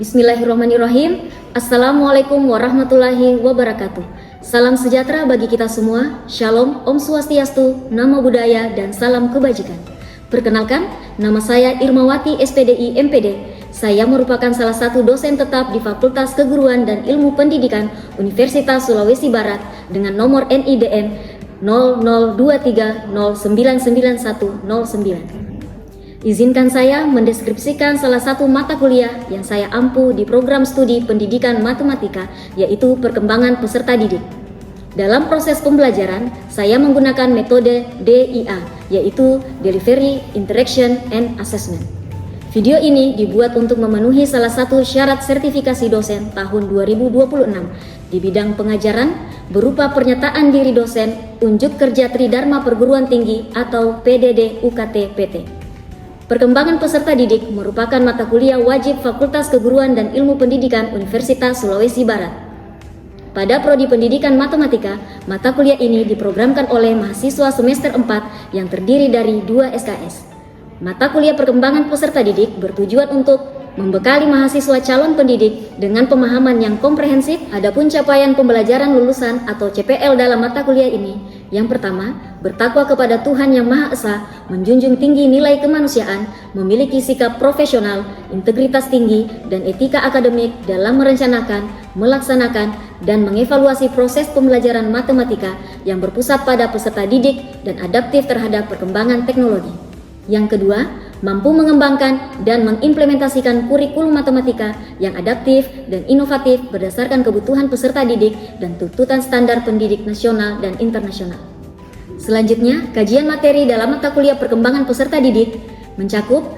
Bismillahirrahmanirrahim. Assalamualaikum warahmatullahi wabarakatuh. Salam sejahtera bagi kita semua. Shalom, Om Swastiastu, Namo Buddhaya, dan salam kebajikan. Perkenalkan, nama saya Irmawati SPDI MPD. Saya merupakan salah satu dosen tetap di Fakultas Keguruan dan Ilmu Pendidikan Universitas Sulawesi Barat dengan nomor NIDN 0023099109. Izinkan saya mendeskripsikan salah satu mata kuliah yang saya ampu di program studi pendidikan matematika, yaitu perkembangan peserta didik. Dalam proses pembelajaran, saya menggunakan metode DIA, yaitu Delivery, Interaction, and Assessment. Video ini dibuat untuk memenuhi salah satu syarat sertifikasi dosen tahun 2026 di bidang pengajaran berupa pernyataan diri dosen, unjuk kerja Tridharma Perguruan Tinggi atau PDD UKT PT. Perkembangan peserta didik merupakan mata kuliah wajib Fakultas Keguruan dan Ilmu Pendidikan Universitas Sulawesi Barat. Pada prodi pendidikan matematika, mata kuliah ini diprogramkan oleh mahasiswa semester 4 yang terdiri dari 2 SKS. Mata kuliah perkembangan peserta didik bertujuan untuk membekali mahasiswa calon pendidik dengan pemahaman yang komprehensif. Adapun capaian pembelajaran lulusan atau CPL dalam mata kuliah ini, yang pertama, bertakwa kepada Tuhan Yang Maha Esa, menjunjung tinggi nilai kemanusiaan, memiliki sikap profesional, integritas tinggi, dan etika akademik dalam merencanakan, melaksanakan, dan mengevaluasi proses pembelajaran matematika yang berpusat pada peserta didik dan adaptif terhadap perkembangan teknologi. Yang kedua, mampu mengembangkan dan mengimplementasikan kurikulum matematika yang adaptif dan inovatif berdasarkan kebutuhan peserta didik dan tuntutan standar pendidik nasional dan internasional. Selanjutnya, kajian materi dalam mata kuliah perkembangan peserta didik mencakup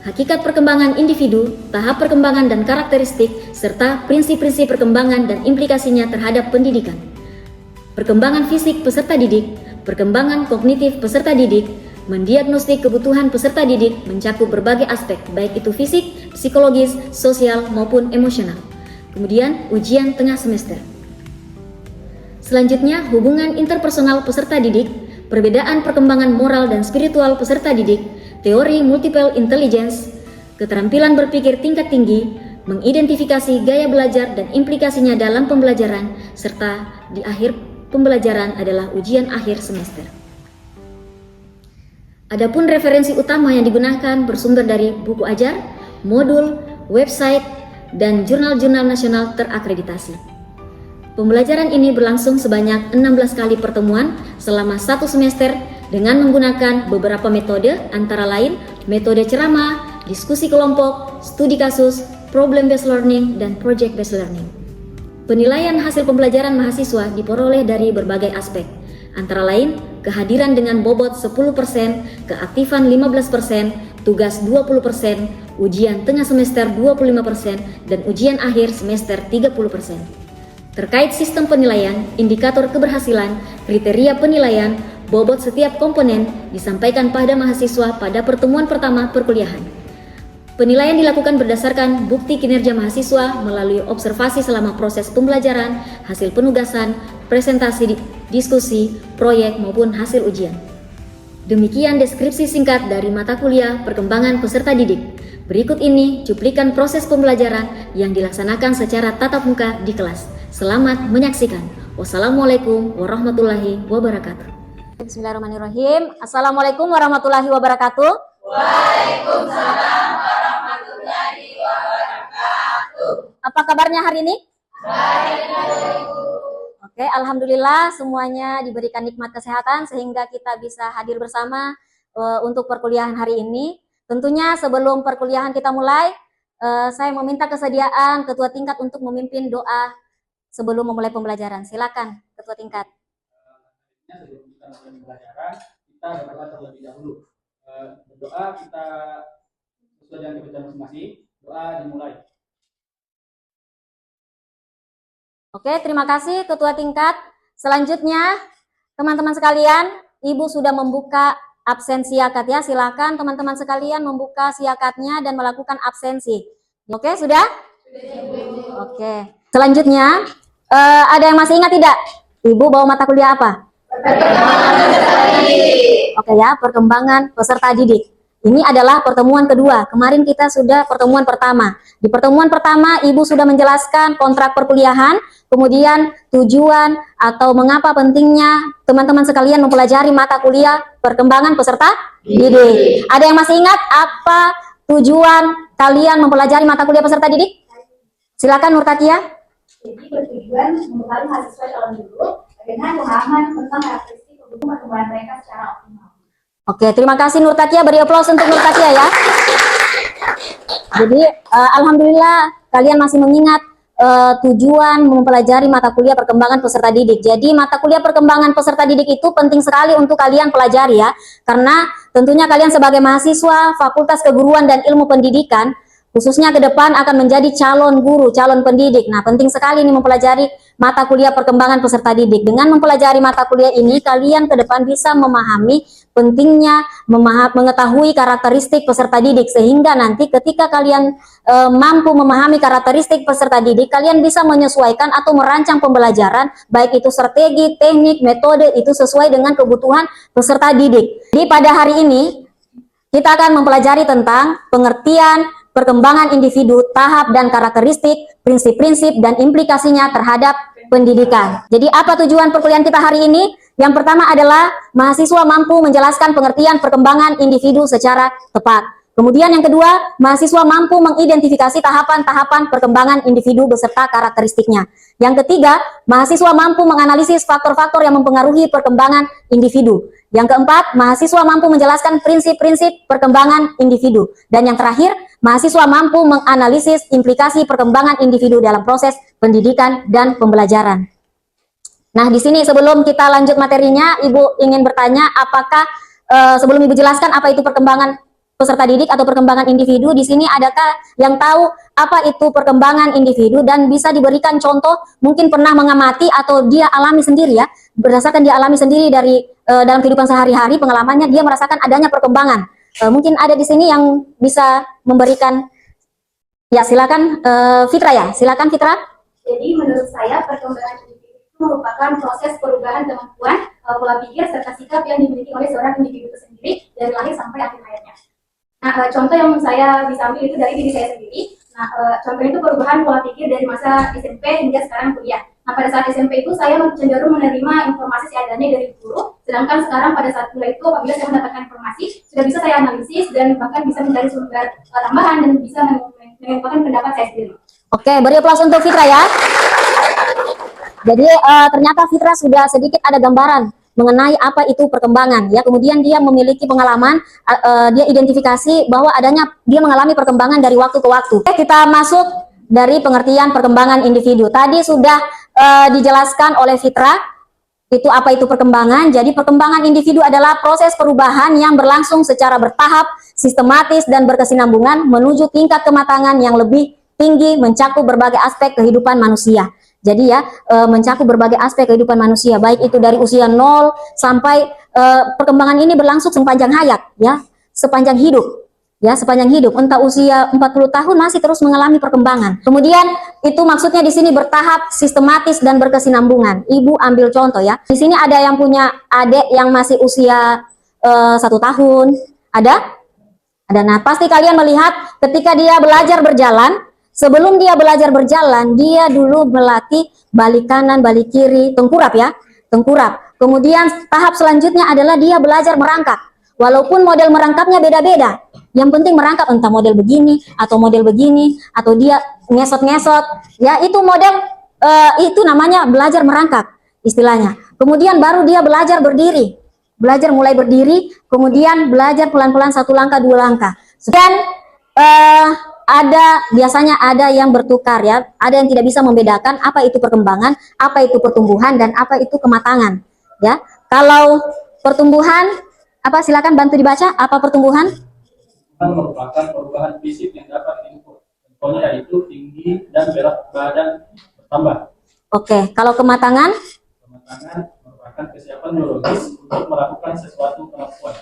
hakikat perkembangan individu, tahap perkembangan dan karakteristik, serta prinsip-prinsip perkembangan dan implikasinya terhadap pendidikan. Perkembangan fisik peserta didik, perkembangan kognitif peserta didik, mendiagnostik kebutuhan peserta didik mencakup berbagai aspek, baik itu fisik, psikologis, sosial, maupun emosional. Kemudian, ujian tengah semester. Selanjutnya, hubungan interpersonal peserta didik, perbedaan perkembangan moral dan spiritual peserta didik, teori multiple intelligence, keterampilan berpikir tingkat tinggi, mengidentifikasi gaya belajar dan implikasinya dalam pembelajaran, serta di akhir pembelajaran adalah ujian akhir semester. Adapun referensi utama yang digunakan bersumber dari buku ajar, modul, website, dan jurnal-jurnal nasional terakreditasi. Pembelajaran ini berlangsung sebanyak 16 kali pertemuan selama 1 semester dengan menggunakan beberapa metode, antara lain metode ceramah, diskusi kelompok, studi kasus, problem based learning, dan project based learning. Penilaian hasil pembelajaran mahasiswa diperoleh dari berbagai aspek, antara lain kehadiran dengan bobot 10%, keaktifan 15%, tugas 20%, ujian tengah semester 25%, dan ujian akhir semester 30%. Terkait sistem penilaian, indikator keberhasilan, kriteria penilaian, bobot setiap komponen disampaikan pada mahasiswa pada pertemuan pertama perkuliahan. Penilaian dilakukan berdasarkan bukti kinerja mahasiswa melalui observasi selama proses pembelajaran, hasil penugasan, presentasi, diskusi, proyek, maupun hasil ujian. Demikian deskripsi singkat dari mata kuliah perkembangan peserta didik. Berikut ini cuplikan proses pembelajaran yang dilaksanakan secara tatap muka di kelas. Selamat menyaksikan. Wassalamualaikum warahmatullahi wabarakatuh. Bismillahirrahmanirrahim. Assalamualaikum warahmatullahi wabarakatuh. Waalaikumsalam warahmatullahi wabarakatuh. Apa kabarnya hari ini? Baik. Oke, alhamdulillah semuanya diberikan nikmat kesehatan sehingga kita bisa hadir bersama untuk perkuliahan hari ini. Tentunya sebelum perkuliahan kita mulai, saya meminta kesediaan ketua tingkat untuk memimpin doa sebelum memulai pembelajaran. Silakan ketua tingkat. Sebelum kita mulai pembelajaran, kita berdoa terlebih dahulu. Berdoa kita sesuai dengan kebutuhan masing-masing. Doa dimulai. Oke, terima kasih ketua tingkat. Selanjutnya, teman-teman sekalian, Ibu sudah membuka absen siakat ya. Silakan teman-teman sekalian membuka siakatnya dan melakukan absensi. Oke, sudah? Oke. Selanjutnya, ada yang masih ingat tidak? Ibu bawa mata kuliah apa? Perkembangan peserta didik. Oke ya, perkembangan peserta didik. Ini adalah pertemuan kedua. Kemarin kita sudah pertemuan pertama. Di pertemuan pertama, Ibu sudah menjelaskan kontrak perkuliahan, kemudian tujuan atau mengapa pentingnya teman-teman sekalian mempelajari mata kuliah perkembangan peserta didik. Ada yang masih ingat apa tujuan kalian mempelajari mata kuliah peserta didik? Silakan Nurtakia. Jadi bertujuan membekali mahasiswa calon didik dengan pemahaman tentang karakteristik pendukung perkembangan mereka secara optimal. Oke, terima kasih Nurtakia. Beri aplaus untuk Nurtakia ya. Jadi, alhamdulillah kalian masih mengingat tujuan mempelajari mata kuliah perkembangan peserta didik. Jadi, mata kuliah perkembangan peserta didik itu penting sekali untuk kalian pelajari ya. Karena tentunya kalian sebagai mahasiswa Fakultas Keguruan dan Ilmu Pendidikan, khususnya ke depan akan menjadi calon guru, calon pendidik. Nah, penting sekali ini mempelajari mata kuliah perkembangan peserta didik. Dengan mempelajari mata kuliah ini, kalian ke depan bisa memahami pentingnya mengetahui karakteristik peserta didik, sehingga nanti ketika kalian mampu memahami karakteristik peserta didik, kalian bisa menyesuaikan atau merancang pembelajaran, baik itu strategi, teknik, metode, itu sesuai dengan kebutuhan peserta didik. Jadi pada hari ini, kita akan mempelajari tentang pengertian perkembangan individu, tahap dan karakteristik, prinsip-prinsip dan implikasinya terhadap pendidikan. Jadi apa tujuan perkuliahan kita hari ini? Yang pertama adalah mahasiswa mampu menjelaskan pengertian perkembangan individu secara tepat. Kemudian yang kedua, mahasiswa mampu mengidentifikasi tahapan-tahapan perkembangan individu beserta karakteristiknya. Yang ketiga, mahasiswa mampu menganalisis faktor-faktor yang mempengaruhi perkembangan individu. Yang keempat, mahasiswa mampu menjelaskan prinsip-prinsip perkembangan individu. Dan yang terakhir, mahasiswa mampu menganalisis implikasi perkembangan individu dalam proses pendidikan dan pembelajaran. Nah, di sini sebelum kita lanjut materinya, Ibu ingin bertanya apakah sebelum Ibu jelaskan apa itu perkembangan peserta didik atau perkembangan individu, di sini adakah yang tahu apa itu perkembangan individu dan bisa diberikan contoh, mungkin pernah mengamati atau dia alami sendiri ya, berdasarkan dia alami sendiri dari dalam kehidupan sehari-hari, pengalamannya dia merasakan adanya perkembangan. Mungkin ada di sini yang bisa memberikan, ya silakan Fitra ya, silakan Fitra. Jadi menurut saya perkembangan individu itu merupakan proses perubahan kemampuan, pola pikir serta sikap yang dimiliki oleh seorang individu itu sendiri dari lahir sampai akhir hayatnya. Nah, contoh yang saya bisa ambil itu dari diri saya sendiri. Nah, contohnya itu perubahan pola pikir dari masa SMP hingga sekarang kuliah. Nah, pada saat SMP itu saya cenderung menerima informasi seadanya dari guru, sedangkan sekarang pada saat kuliah itu apabila saya mendapatkan informasi, sudah bisa saya analisis dan bahkan bisa mencari sumber tambahan dan bisa mengemukakan pendapat saya sendiri. Oke, beri aplaus untuk Fitra ya. Jadi ternyata Fitra sudah sedikit ada gambaran mengenai apa itu perkembangan ya. Kemudian dia memiliki pengalaman, dia identifikasi bahwa dia mengalami perkembangan dari waktu ke waktu. Oke, kita masuk dari pengertian perkembangan individu. Tadi sudah dijelaskan oleh Fitra itu apa itu perkembangan. Jadi perkembangan individu adalah proses perubahan yang berlangsung secara bertahap, sistematis dan berkesinambungan menuju tingkat kematangan yang lebih tinggi, mencakup berbagai aspek kehidupan manusia. Jadi ya, mencakup berbagai aspek kehidupan manusia, baik itu dari usia 0 sampai perkembangan ini berlangsung sepanjang hayat, ya, sepanjang hidup, ya, sepanjang hidup. Entah usia 40 tahun masih terus mengalami perkembangan. Kemudian itu maksudnya di sini bertahap, sistematis dan berkesinambungan. Ibu ambil contoh ya. Di sini ada yang punya adik yang masih usia 1 tahun, ada. Nah, pasti kalian melihat ketika dia belajar berjalan. Sebelum dia belajar berjalan, dia dulu melatih balik kanan, balik kiri, tengkurap ya, tengkurap. Kemudian tahap selanjutnya adalah dia belajar merangkak. Walaupun model merangkapnya beda-beda, yang penting merangkap entah model begini, atau dia ngesot-ngesot. Ya, itu model, itu namanya belajar merangkap, istilahnya. Kemudian baru dia belajar berdiri. Belajar mulai berdiri, kemudian belajar pelan-pelan 1 langkah, 2 langkah. Dan biasanya ada yang bertukar ya, ada yang tidak bisa membedakan apa itu perkembangan, apa itu pertumbuhan, dan apa itu kematangan ya. Kalau pertumbuhan, apa silakan bantu dibaca, apa pertumbuhan? Merupakan perubahan fisik yang dapat diukur, contohnya yaitu tinggi dan berat badan bertambah. Oke, kalau kematangan? Kematangan merupakan kesiapan biologis untuk melakukan sesuatu kemampuan.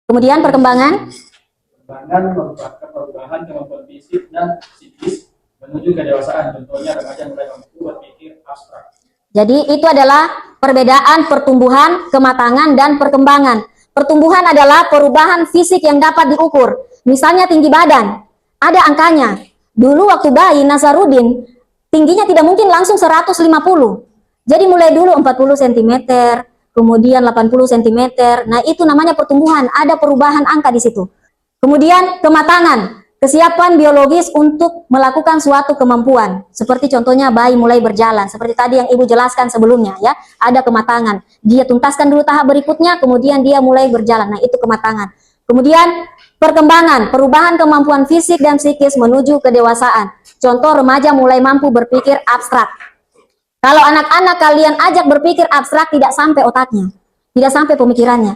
Kemudian perkembangan? Perkembangan merupakan perubahan kemampuan fisik dan psikis menuju kedewasaan, contohnya remaja mulai mampu berpikir abstrak. Jadi itu adalah perbedaan pertumbuhan, kematangan, dan perkembangan. Pertumbuhan adalah perubahan fisik yang dapat diukur. Misalnya tinggi badan, ada angkanya. Dulu waktu bayi Nazarudin, tingginya tidak mungkin langsung 150. Jadi mulai dulu 40 cm, kemudian 80 cm. Nah, itu namanya pertumbuhan, ada perubahan angka di situ. Kemudian kematangan, kesiapan biologis untuk melakukan suatu kemampuan. Seperti contohnya bayi mulai berjalan, seperti tadi yang Ibu jelaskan sebelumnya ya, ada kematangan. Dia tuntaskan dulu tahap berikutnya, kemudian dia mulai berjalan. Nah, itu kematangan. Kemudian perkembangan, perubahan kemampuan fisik dan psikis menuju kedewasaan. Contoh remaja mulai mampu berpikir abstrak. Kalau anak-anak kalian ajak berpikir abstrak, tidak sampai otaknya, tidak sampai pemikirannya.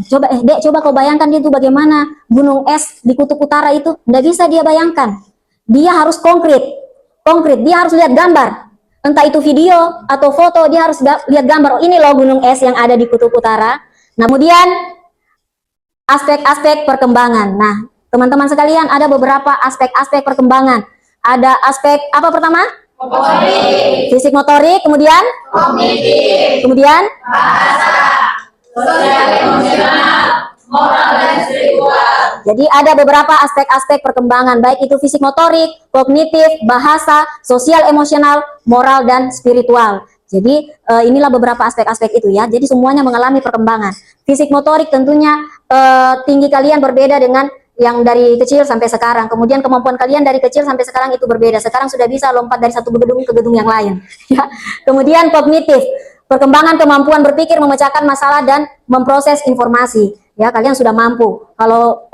Coba Dek, coba kau bayangkan itu bagaimana gunung es di kutub utara itu. Tidak bisa dia bayangkan. Dia harus konkret. Dia harus lihat gambar. Entah itu video atau foto, dia harus lihat gambar. Oh, ini loh gunung es yang ada di kutub utara. Nah, kemudian aspek-aspek perkembangan. Nah, teman-teman sekalian, ada beberapa aspek-aspek perkembangan. Ada aspek apa pertama? Motorik, Fisik motorik, kemudian? kognitif, Kemudian? bahasa, sosial emosional, moral dan spiritual. Jadi ada beberapa aspek-aspek perkembangan, baik itu fisik motorik, kognitif, bahasa, sosial emosional, moral, dan spiritual. Jadi inilah beberapa aspek-aspek itu ya. Jadi semuanya mengalami perkembangan. Fisik motorik tentunya tinggi kalian berbeda dengan yang dari kecil sampai sekarang. Kemudian kemampuan kalian dari kecil sampai sekarang itu berbeda. Sekarang sudah bisa lompat dari satu gedung ke gedung yang lain. Ya. Kemudian kognitif, perkembangan kemampuan berpikir, memecahkan masalah, dan memproses informasi. Ya, kalian sudah mampu. Kalau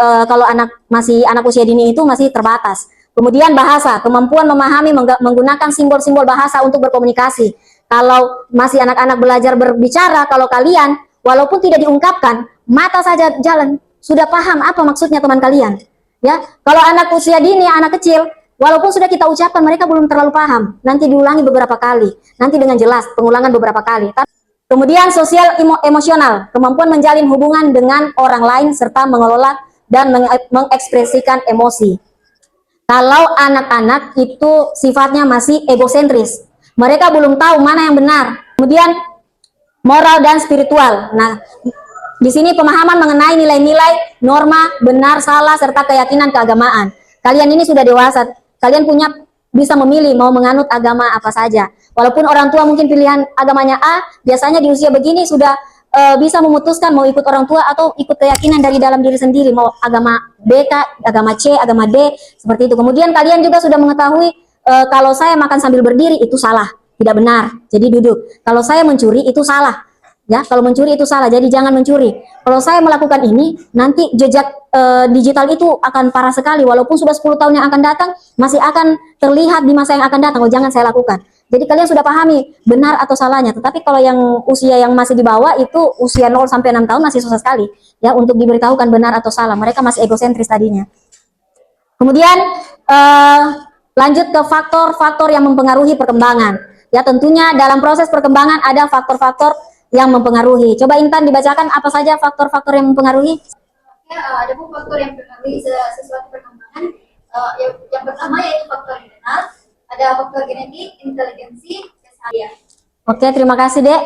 masih anak usia dini itu masih terbatas. Kemudian bahasa, kemampuan memahami menggunakan simbol-simbol bahasa untuk berkomunikasi. Kalau masih anak-anak belajar berbicara, kalau kalian walaupun tidak diungkapkan, mata saja jalan, sudah paham apa maksudnya teman kalian. Ya, kalau anak usia dini, anak kecil, walaupun sudah kita ucapkan, mereka belum terlalu paham. Nanti diulangi beberapa kali, nanti dengan jelas, pengulangan beberapa kali. Kemudian sosial emosional, kemampuan menjalin hubungan dengan orang lain serta mengelola dan mengekspresikan emosi. Kalau anak-anak itu sifatnya masih egosentris, mereka belum tahu mana yang benar. Kemudian moral dan spiritual. Nah, di sini pemahaman mengenai nilai-nilai, norma, benar, salah, serta keyakinan keagamaan. Kalian ini sudah dewasa, kalian bisa memilih mau menganut agama apa saja. Walaupun orang tua mungkin pilihan agamanya A, biasanya di usia begini sudah bisa memutuskan mau ikut orang tua atau ikut keyakinan dari dalam diri sendiri, mau agama B, agama C, agama D, seperti itu. Kemudian kalian juga sudah mengetahui kalau saya makan sambil berdiri itu salah, tidak benar, jadi duduk. Kalau saya mencuri itu salah, ya, kalau mencuri itu salah, jadi jangan mencuri. Kalau saya melakukan ini, nanti jejak digital itu akan parah sekali, walaupun sudah 10 tahun yang akan datang, masih akan terlihat di masa yang akan datang. Oh, jangan saya lakukan. Jadi kalian sudah pahami benar atau salahnya. Tetapi kalau yang usia yang masih di bawah itu usia 0 sampai 6 tahun masih susah sekali ya untuk diberitahukan benar atau salah. Mereka masih egosentris tadinya. Kemudian lanjut ke faktor-faktor yang mempengaruhi perkembangan. Ya, tentunya dalam proses perkembangan ada faktor-faktor yang mempengaruhi. Coba Intan dibacakan apa saja faktor-faktor yang mempengaruhi? Ya, ada faktor yang mempengaruhi sesuatu perkembangan. Yang pertama yaitu faktor internal. Ada faktor genetik, inteligensi, keseharian. Oke, terima kasih Dek.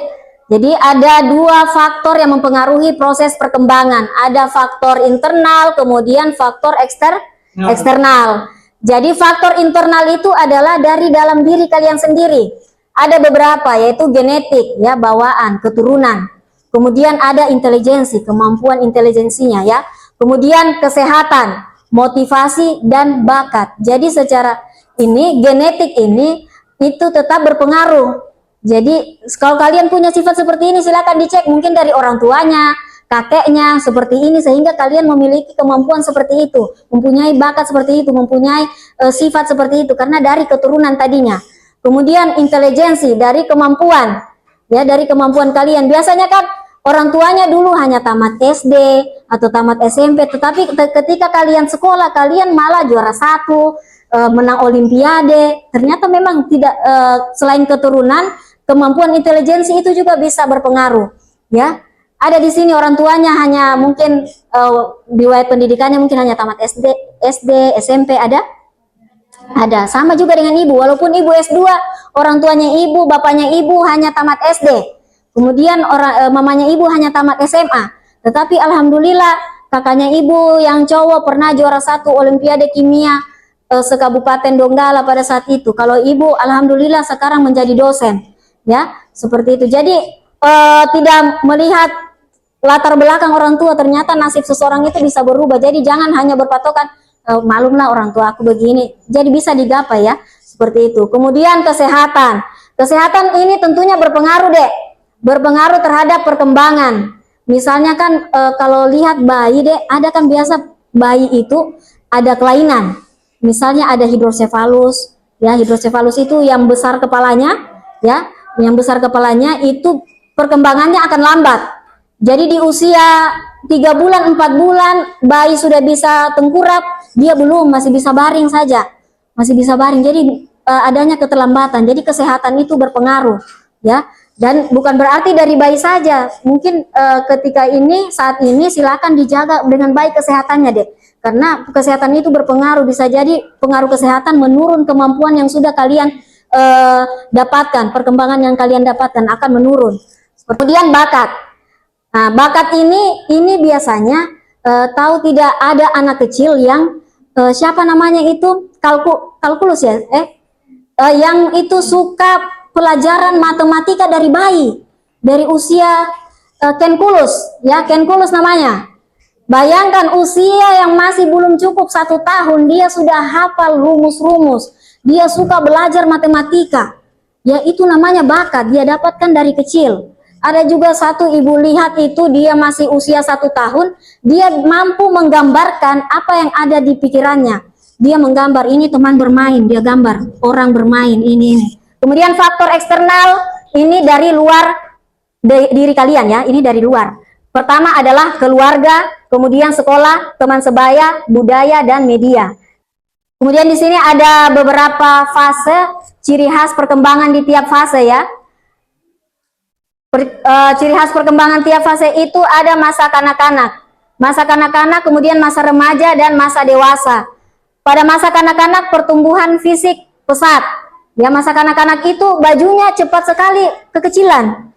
Jadi ada 2 faktor yang mempengaruhi proses perkembangan. Ada faktor internal, kemudian faktor eksternal. Jadi faktor internal itu adalah dari dalam diri kalian sendiri. Ada beberapa, yaitu genetik, ya, bawaan, keturunan. Kemudian ada intelijensi, kemampuan intelijensinya, ya. Kemudian kesehatan, motivasi, dan bakat. Jadi secara ini genetik ini itu tetap berpengaruh. Jadi kalau kalian punya sifat seperti ini, silakan dicek mungkin dari orang tuanya, kakeknya seperti ini, sehingga kalian memiliki kemampuan seperti itu, mempunyai bakat seperti itu, mempunyai sifat seperti itu karena dari keturunan tadinya. Kemudian intelijensi dari kemampuan, ya, dari kemampuan kalian. Biasanya kan orang tuanya dulu hanya tamat SD atau tamat SMP, tetapi ketika kalian sekolah, kalian malah juara 1, menang olimpiade. Ternyata memang tidak, selain keturunan, kemampuan intelijensi itu juga bisa berpengaruh, ya. Ada di sini orang tuanya hanya mungkin riwayat pendidikannya mungkin hanya tamat SD, SMP, ada. Sama juga dengan ibu, walaupun ibu S2, orang tuanya ibu, bapaknya ibu hanya tamat SD. Kemudian mamanya ibu hanya tamat SMA. Tetapi alhamdulillah kakaknya ibu yang cowok pernah juara 1 Olimpiade Kimia sekabupaten Donggala pada saat itu. Kalau ibu alhamdulillah sekarang menjadi dosen, ya seperti itu. Jadi tidak melihat latar belakang orang tua, ternyata nasib seseorang itu bisa berubah. Jadi jangan hanya berpatokan malumlah orang tua aku begini. Jadi bisa digapai ya, seperti itu. Kemudian kesehatan. Kesehatan ini tentunya berpengaruh dek, berpengaruh terhadap perkembangan. Misalnya kan kalau lihat bayi dek, ada kan biasa bayi itu ada kelainan. Misalnya ada hidrosefalus, ya hidrosefalus itu yang besar kepalanya, ya yang besar kepalanya itu perkembangannya akan lambat. Jadi di usia 3 bulan, 4 bulan bayi sudah bisa tengkurap, dia belum, masih bisa baring saja, masih bisa baring. Jadi adanya keterlambatan. Jadi kesehatan itu berpengaruh, ya. Dan bukan berarti dari bayi saja. Mungkin ketika ini saat ini silakan dijaga dengan baik kesehatannya deh. Karena kesehatan itu berpengaruh, bisa jadi pengaruh kesehatan menurun kemampuan yang sudah kalian dapatkan, perkembangan yang kalian dapatkan akan menurun. Kemudian bakat. Nah, bakat ini biasanya tahu tidak ada anak kecil yang siapa namanya itu kalkulus ya, yang itu suka pelajaran matematika dari bayi, dari usia kenkulus, ya kenkulus namanya. Bayangkan usia yang masih belum cukup 1 tahun, dia sudah hafal rumus-rumus, dia suka belajar matematika, ya itu namanya bakat, dia dapatkan dari kecil. Ada juga satu ibu lihat itu dia masih usia 1 tahun, dia mampu menggambarkan apa yang ada di pikirannya. Dia menggambar ini teman bermain, dia gambar orang bermain ini. Kemudian faktor eksternal ini dari luar diri kalian ya, ini dari luar. Pertama adalah keluarga, kemudian sekolah, teman sebaya, budaya dan media. Kemudian di sini ada beberapa fase, ciri khas perkembangan di tiap fase ya. Ciri khas perkembangan tiap fase itu ada masa kanak-kanak, kemudian masa remaja dan masa dewasa. Pada masa kanak-kanak pertumbuhan fisik pesat, ya masa kanak-kanak itu bajunya cepat sekali kekecilan.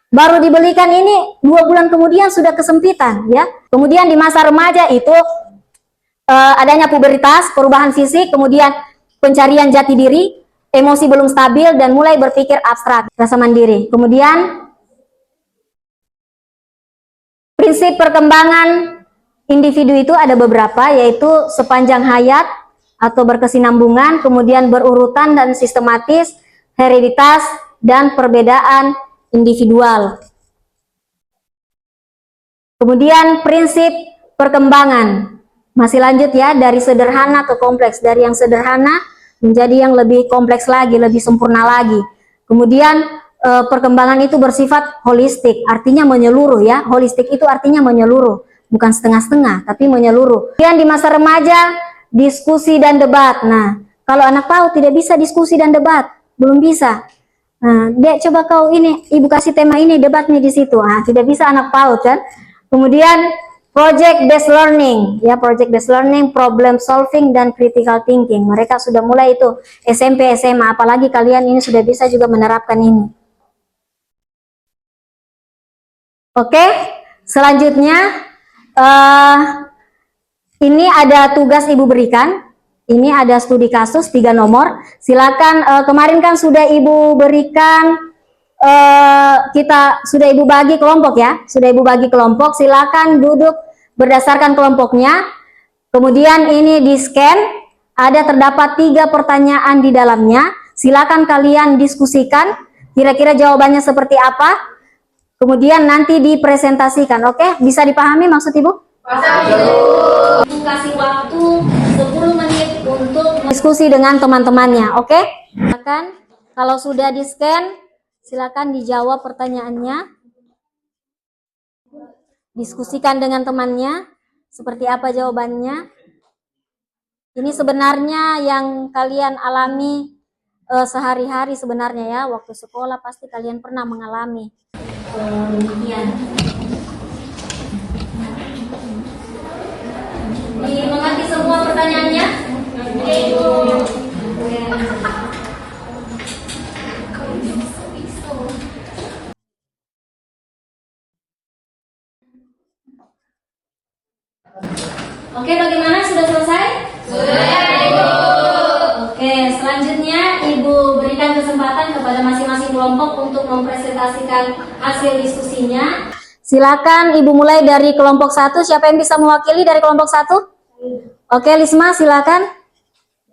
Baru dibelikan ini 2 bulan kemudian sudah kesempitan, ya. Kemudian di masa remaja itu adanya pubertas, perubahan fisik, kemudian pencarian jati diri, emosi belum stabil dan mulai berpikir abstrak, rasa mandiri. Kemudian prinsip perkembangan individu itu ada beberapa, yaitu sepanjang hayat atau berkesinambungan, kemudian berurutan dan sistematis, hereditas dan perbedaan individual. Kemudian prinsip perkembangan masih lanjut ya, dari sederhana ke kompleks, dari yang sederhana menjadi yang lebih kompleks lagi, lebih sempurna lagi. Kemudian perkembangan itu bersifat holistik, artinya menyeluruh ya. Holistik itu artinya menyeluruh, bukan setengah-setengah, tapi menyeluruh. Kemudian di masa remaja, diskusi dan debat. Nah, kalau anak PAUD tidak bisa diskusi dan debat, belum bisa. Nah, Dek coba kau ini, ibu kasih tema ini, debatnya di situ. Nah, tidak bisa anak PAUD kan. Kemudian project based learning, ya project based learning, problem solving dan critical thinking. Mereka sudah mulai itu SMP, SMA, apalagi kalian ini sudah bisa juga menerapkan ini. Oke, selanjutnya ini ada tugas ibu berikan. Ini ada studi kasus 3 nomor. Silakan, kemarin kan sudah ibu berikan, kita sudah ibu bagi kelompok ya, sudah ibu bagi kelompok. Silakan duduk berdasarkan kelompoknya. Kemudian ini di scan, ada terdapat 3 pertanyaan di dalamnya. Silakan kalian diskusikan, kira-kira jawabannya seperti apa. Kemudian nanti dipresentasikan, oke? Bisa dipahami maksud ibu? Ibu kasih waktu 10 menit untuk diskusi dengan teman-temannya, oke? Silakan, kalau sudah di scan, silakan dijawab pertanyaannya. Diskusikan dengan temannya, seperti apa jawabannya. Ini sebenarnya yang kalian alami sehari-hari sebenarnya ya, waktu sekolah pasti kalian pernah mengalami demikian. Dimengerti semua pertanyaannya? Oke, bagaimana? Sudah selesai? Sudah, Ibu. Oke, selanjutnya Ibu berikan kesempatan kepada masing-masing kelompok untuk mempresentasikan hasil diskusinya. Silakan Ibu mulai dari kelompok 1. Siapa yang bisa mewakili dari kelompok 1? Oke, Lisma, silakan.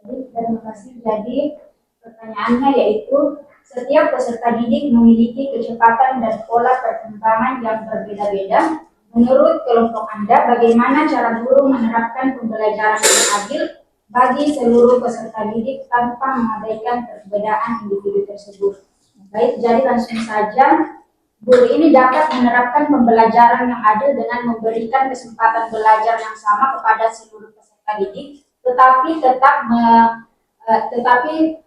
Terima kasih. Jadi pertanyaannya yaitu setiap peserta didik memiliki kecepatan dan pola perkembangan yang berbeda-beda. Menurut kelompok Anda, bagaimana cara guru menerapkan pembelajaran yang adil bagi seluruh peserta didik tanpa mengabaikan perbedaan individu tersebut? Baik, jadi langsung saja. Guru ini dapat menerapkan pembelajaran yang adil dengan memberikan kesempatan belajar yang sama kepada seluruh peserta didik, tetapi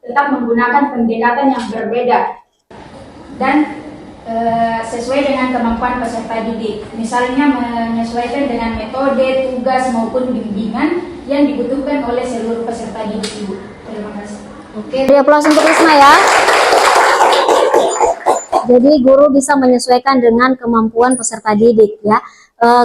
tetap menggunakan pendekatan yang berbeda dan sesuai dengan kemampuan peserta didik. Misalnya menyesuaikan dengan metode, tugas maupun bimbingan yang dibutuhkan oleh seluruh peserta didik, Ibu. Terima kasih. Oke, beri aplaus untuk Lisma ya. Jadi guru bisa menyesuaikan dengan kemampuan peserta didik ya.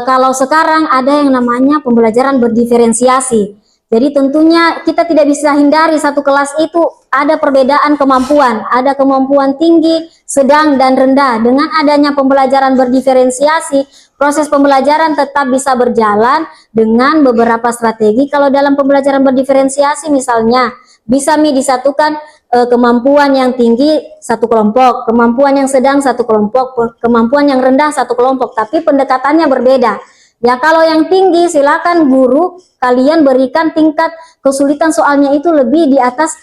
Kalau sekarang ada yang namanya pembelajaran berdiferensiasi. Jadi tentunya kita tidak bisa hindari satu kelas itu ada perbedaan kemampuan, ada kemampuan tinggi, sedang, dan rendah. Dengan adanya pembelajaran berdiferensiasi, proses pembelajaran tetap bisa berjalan dengan beberapa strategi. Kalau dalam pembelajaran berdiferensiasi misalnya, bisa disatukan kemampuan yang tinggi satu kelompok, kemampuan yang sedang satu kelompok, kemampuan yang rendah satu kelompok, tapi pendekatannya berbeda. Ya, kalau yang tinggi silakan guru kalian berikan tingkat kesulitan soalnya itu lebih di atas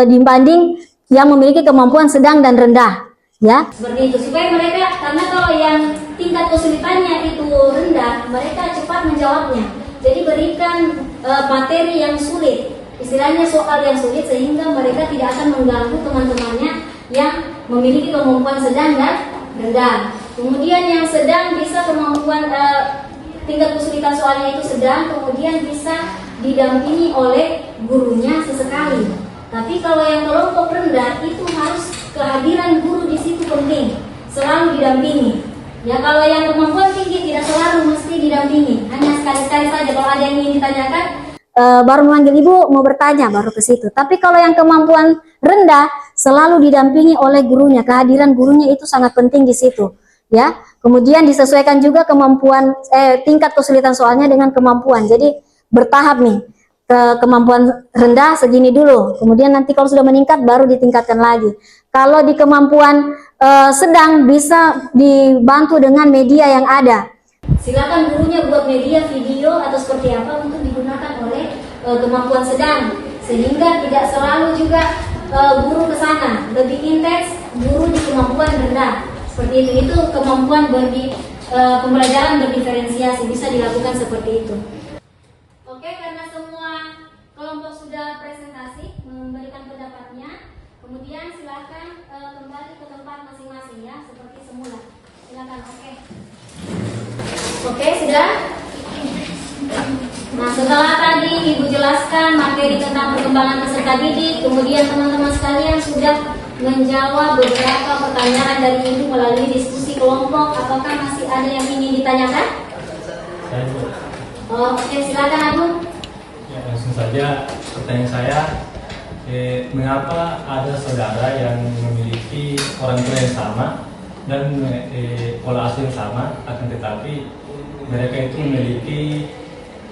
dibanding yang memiliki kemampuan sedang dan rendah. Ya, seperti itu supaya mereka, karena kalau yang tingkat kesulitannya itu rendah, mereka cepat menjawabnya. Jadi berikan materi yang sulit, istilahnya soal yang sulit, sehingga mereka tidak akan mengganggu teman-temannya yang memiliki kemampuan sedang dan rendah. Kemudian yang sedang bisa kemampuan tingkat kesulitan soalnya itu sedang, kemudian bisa didampingi oleh gurunya sesekali. Tapi kalau yang kelompok rendah itu harus kehadiran guru di situ penting, selalu didampingi. Ya, kalau yang kemampuan tinggi tidak selalu mesti didampingi, hanya sekali-sekali saja. Kalau ada yang ingin ditanyakan, baru memanggil ibu mau bertanya baru ke situ. Tapi kalau yang kemampuan rendah selalu didampingi oleh gurunya, kehadiran gurunya itu sangat penting di situ. Ya, kemudian disesuaikan juga kemampuan tingkat kesulitan soalnya dengan kemampuan. Jadi bertahap nih, ke kemampuan rendah segini dulu, kemudian nanti kalau sudah meningkat baru ditingkatkan lagi. Kalau di kemampuan sedang bisa dibantu dengan media yang ada. Silakan gurunya buat media video atau seperti apa untuk digunakan oleh kemampuan sedang, sehingga tidak selalu juga guru ke sana, lebih intens guru di kemampuan rendah. Seperti itu kemampuan pembelajaran berdiferensiasi bisa dilakukan seperti itu. Oke, karena semua kelompok sudah presentasi memberikan pendapatnya, kemudian silakan kembali ke tempat masing-masing ya, seperti semula. Silakan. Oke, sudah. Nah, setelah tadi Ibu jelaskan materi tentang perkembangan peserta didik, kemudian teman-teman sekalian sudah menjawab beberapa pertanyaan dari Ibu melalui diskusi kelompok. Apakah masih ada yang ingin ditanyakan? Oke, silakan Abu. Ya, langsung saja pertanyaan saya, mengapa ada saudara yang memiliki orang tua yang sama dan pola asuh yang sama, akan tetapi mereka itu memiliki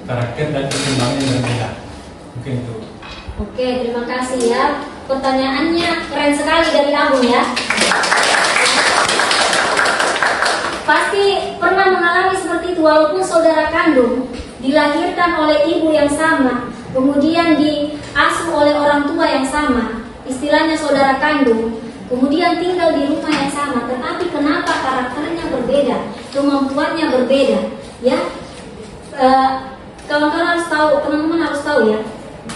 karakter dan perkembangan yang berbeda? Mungkin itu. Oke, terima kasih ya. Pertanyaannya keren sekali dari Agung ya. Pasti pernah mengalami seperti itu, walaupun saudara kandung dilahirkan oleh ibu yang sama, kemudian diasuh oleh orang tua yang sama, istilahnya saudara kandung, kemudian tinggal di rumah yang sama, tetapi kenapa karakternya berbeda, kemampuannya berbeda, ya? Kawan-kawan harus tahu, teman-teman harus tahu ya.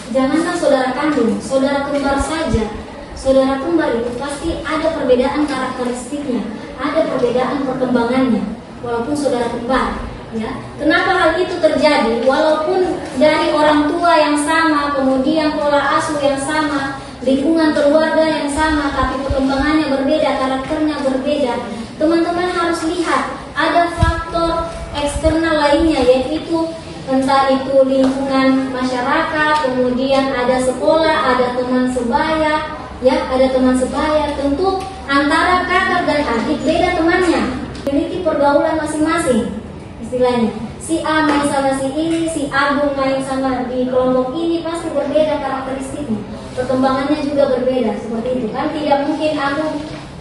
Jangankan saudara kandung, saudara kembar saja. Saudara kembar itu pasti ada perbedaan karakteristiknya, ada perbedaan perkembangannya, walaupun saudara kembar. Ya, kenapa hal itu terjadi? Walaupun dari orang tua yang sama, kemudian pola asuh yang sama, lingkungan keluarga yang sama, tapi perkembangannya berbeda, karakternya berbeda. Teman-teman harus lihat ada faktor eksternal lainnya, yaitu entah itu lingkungan masyarakat, kemudian ada sekolah, ada teman sebaya, ya, ada teman sebaya. Tentu antara kakak dan adik beda temannya, memiliki pergaulan masing-masing. Istilahnya, si A main sama si ini, si Agung main sama di kelompok ini, pasti berbeda karakteristiknya. Perkembangannya juga berbeda, seperti itu kan. Tidak mungkin Agung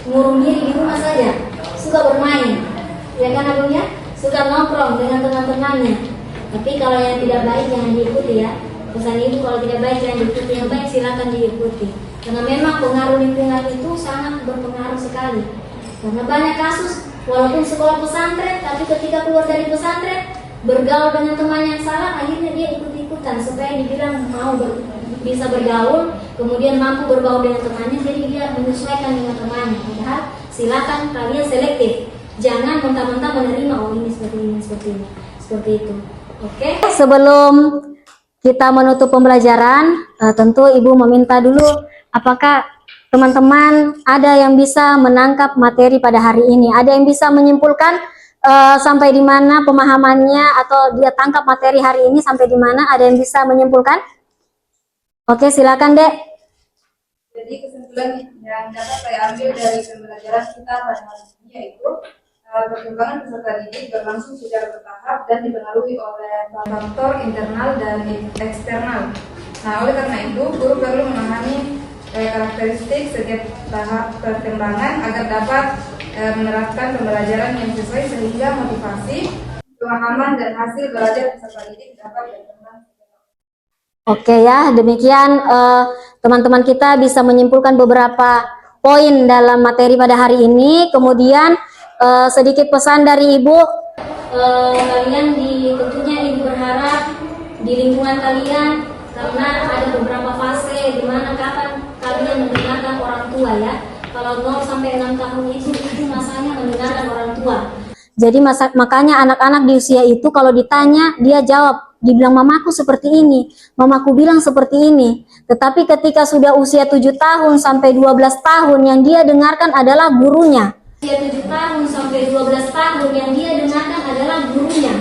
ngurung diri di rumah saja, suka bermain, ya kan Agung ya, suka nongkrong dengan teman-temannya. Tapi kalau yang tidak baik jangan diikuti ya. Pesan ibu, kalau tidak baik jangan diikuti, yang baik silakan diikuti. Karena memang pengaruh lingkungan itu sangat berpengaruh sekali. Karena banyak kasus, walaupun sekolah pesantren, tapi ketika keluar dari pesantren, bergaul dengan teman yang salah, akhirnya dia ikut-ikutan supaya dibilang mau bisa bergaul, kemudian mampu bergaul dengan temannya, jadi dia menyesuaikan dengan temannya. Padahal silakan kalian selektif, jangan mentah-mentah menerima oh ini seperti ini, seperti itu. Oke. Sebelum kita menutup pembelajaran, tentu Ibu meminta dulu apakah teman-teman ada yang bisa menangkap materi pada hari ini, ada yang bisa menyimpulkan sampai di mana pemahamannya atau dia tangkap materi hari ini sampai di mana, ada yang bisa menyimpulkan? Oke, silakan Dek. Jadi kesimpulan yang dapat saya ambil dari pembelajaran kita pada hari ini yaitu perkembangan peserta didik berlangsung secara bertahap dan dipengaruhi oleh faktor internal dan eksternal. Nah, oleh karena itu, guru perlu memahami karakteristik setiap tahap perkembangan agar dapat menerapkan pembelajaran yang sesuai sehingga motivasi, pemahaman, dan hasil belajar peserta didik dapat berkembang. Oke ya, demikian teman-teman kita bisa menyimpulkan beberapa poin dalam materi pada hari ini. Kemudian sedikit pesan dari Ibu, kalian tentunya Ibu berharap di lingkungan kalian, karena ada beberapa fase di mana kapan kalian mendengarkan orang tua ya. Kalau 0 sampai 6 tahun itu masanya mendengarkan orang tua. Jadi makanya anak-anak di usia itu kalau ditanya dia jawab, dibilang mamaku seperti ini, mamaku bilang seperti ini. Tetapi ketika sudah usia 7 tahun sampai 12 tahun yang dia dengarkan adalah gurunya. Usia 7 tahun sampai 12 tahun yang dia dengarkan adalah gurunya.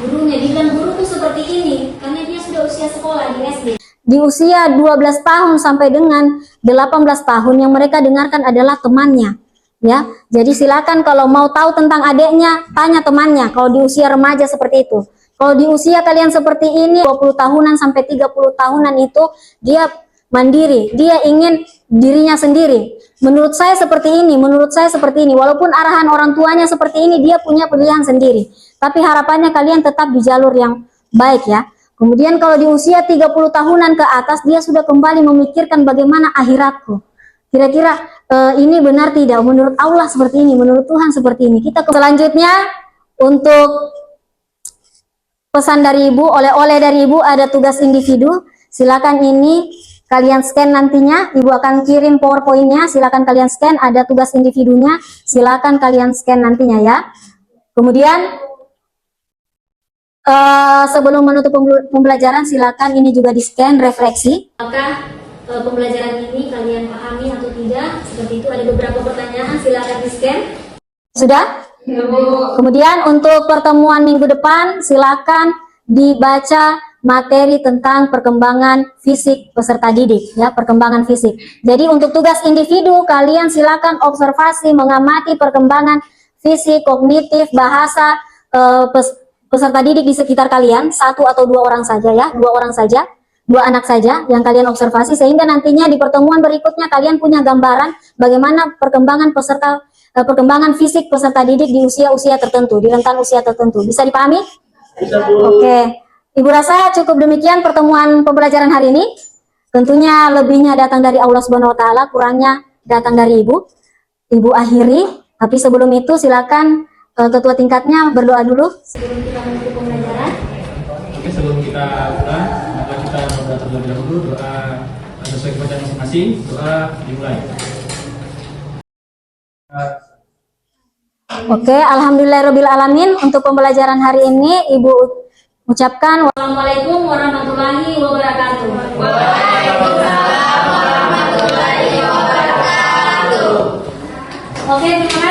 Gurunya dibilang guruku seperti ini karena dia sudah usia sekolah di SD. Di usia 12 tahun sampai dengan 18 tahun yang mereka dengarkan adalah temannya. Ya, jadi silakan kalau mau tahu tentang adiknya, tanya temannya. Kalau di usia remaja seperti itu. Kalau di usia kalian seperti ini, 20 tahunan sampai 30 tahunan itu, dia mandiri, dia ingin dirinya sendiri. Menurut saya seperti ini, menurut saya seperti ini. Walaupun arahan orang tuanya seperti ini, dia punya pilihan sendiri. Tapi harapannya kalian tetap di jalur yang baik ya. Kemudian kalau di usia 30 tahunan ke atas, dia sudah kembali memikirkan bagaimana akhiratku. Kira-kira ini benar tidak? Menurut Allah seperti ini, menurut Tuhan seperti ini. Kita selanjutnya untuk pesan dari Ibu, oleh-oleh dari Ibu ada tugas individu. Silakan ini kalian scan nantinya. Ibu akan kirim PowerPoint-nya. Silakan kalian scan. Ada tugas individunya. Silakan kalian scan nantinya ya. Kemudian sebelum menutup pembelajaran, silakan ini juga di scan refleksi. Apakah pembelajaran ini kalian pahami atau tidak? Seperti itu, ada beberapa pertanyaan. Silakan di scan. Sudah? Kemudian untuk pertemuan minggu depan silakan dibaca materi tentang perkembangan fisik peserta didik ya, perkembangan fisik. Jadi untuk tugas individu kalian silakan observasi mengamati perkembangan fisik, kognitif, bahasa peserta didik di sekitar kalian, 1 atau 2 orang saja ya, 2 orang saja, 2 anak saja yang kalian observasi, sehingga nantinya di pertemuan berikutnya kalian punya gambaran bagaimana perkembangan fisik peserta didik di usia-usia tertentu, di rentan usia tertentu. Bisa dipahami? Bisa, Bu. Oke. Ibu rasa cukup demikian pertemuan pembelajaran hari ini. Tentunya lebihnya datang dari Allah Subhanahu wa taala, kurangnya datang dari Ibu. Ibu akhiri, tapi sebelum itu silakan ketua tingkatnya berdoa dulu sebelum kita menutup pembelajaran. Oke, sebelum kita mulai, maka kita berdoa terlebih dahulu, doa sesuai kepercayaan masing-masing. Doa dimulai. Oke, alhamdulillahirabbil alamin. Untuk pembelajaran hari ini Ibu ucapkan wassalamualaikum warahmatullahi wabarakatuh. Waalaikumsalam warahmatullahi wabarakatuh. Oke, terima